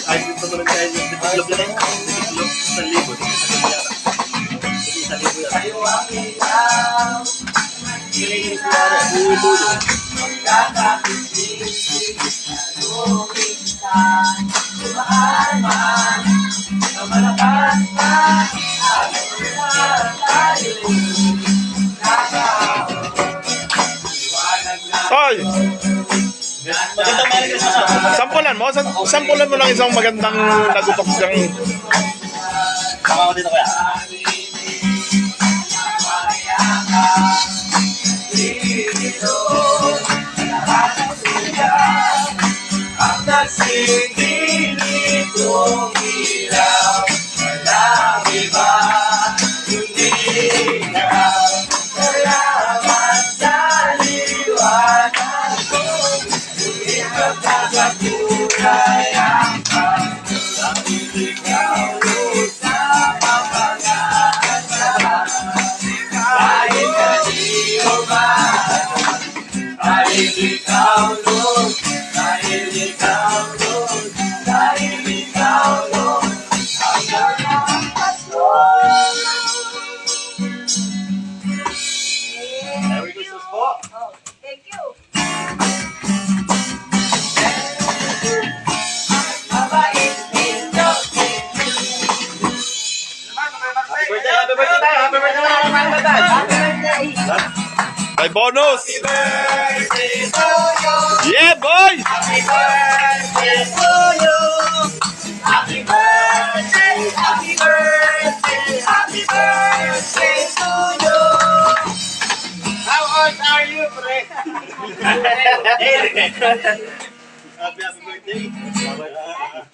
Ay, dito mo lang tayo. Dito lang yan. Dito sa libo. Dito sa libo yan. Sa'yo ang ilaw. Giligilis mo na rin. Ulo yun. Magkakapisig. Lumintan. Tumaan man. Na malakas na. Ayaw na tayo. Hoy! Magandang maling ka sa Sampulan mo? Sampulan mo lang isang magandang nagutok diyang... Sama ko dito kaya. Ang nagsigilid kong ilaw. Walang iba, hindi ikaw. Salamat sa liwanag ko. Hindi magkakakulay ang pag-ibig ikaw sa pamamagitan. Kahit kanino man, dahil ikaw Lord, dahil ikaw Lord, dahil ikaw Lord, hanggang ang paso. Merry Christmas po. Thank you. Mabait ninyo. Happy birthday tayo. Happy birthday tayo. Happy birthday. May bonus! Happy birthday to you. Yeah, boy! Happy birthday to you. Happy birthday, happy birthday, happy birthday to you. How old are you, pre? Happy birthday.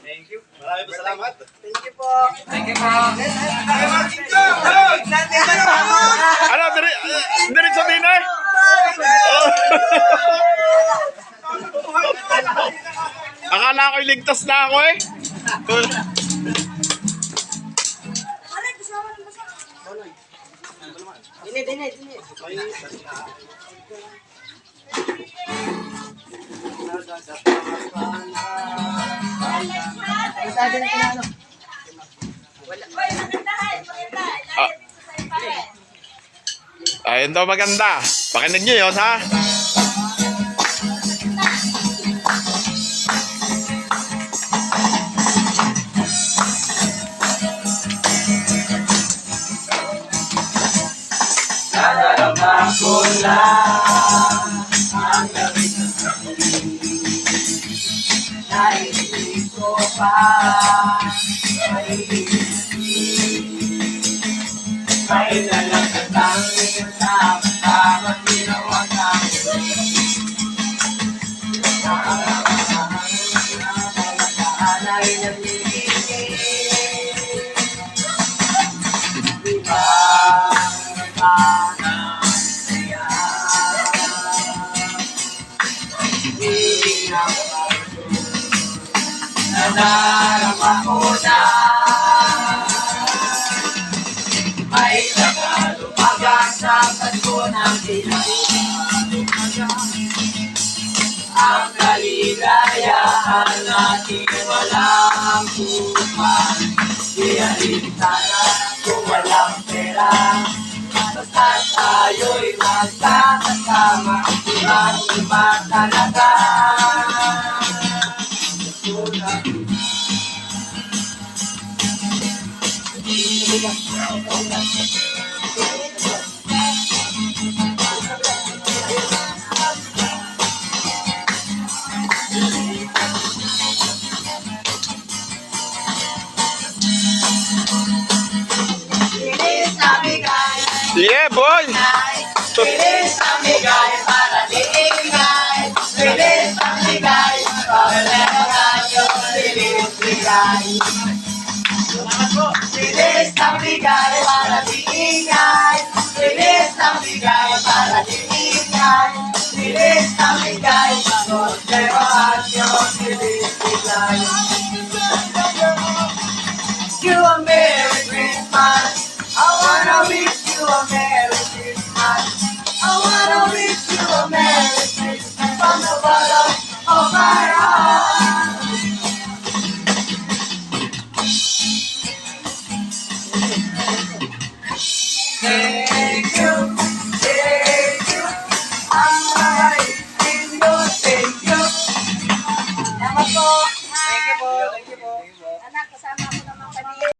Thank you. Maraming salamat. Thank you po. Thank you, bro. Ano, diretso sa dinner? Oh. Akala ko'y ligtas na ako eh. Dinit. Ayun daw maganda. Pakinig nyo yun, ha? Nadarama ko lang ang lamig ng hangin. Naiisip ko pa, may dalang katangin sa katawan ginawa ng ay nabibigay. Diba? Nadarama ko na may nakalumagan sa bato ng ang kaligayahan natin walang kupan. Iyarin sana kung walang pera, basta tayo'y magkakasama. Ibang iba talaga. Bilis na bigay, Yeah, boy! bilis na bigay para diingay. Bilis na bigay para radyo. Bilis bigay. Bilis na bigay para diingay. Bilis na bigay para diingay. Bilis na bigay para radyo. Bilis bigay. You a Merry Christmas. I wanna wish you a Merry Christmas. I wanna wish you my heart. Hey,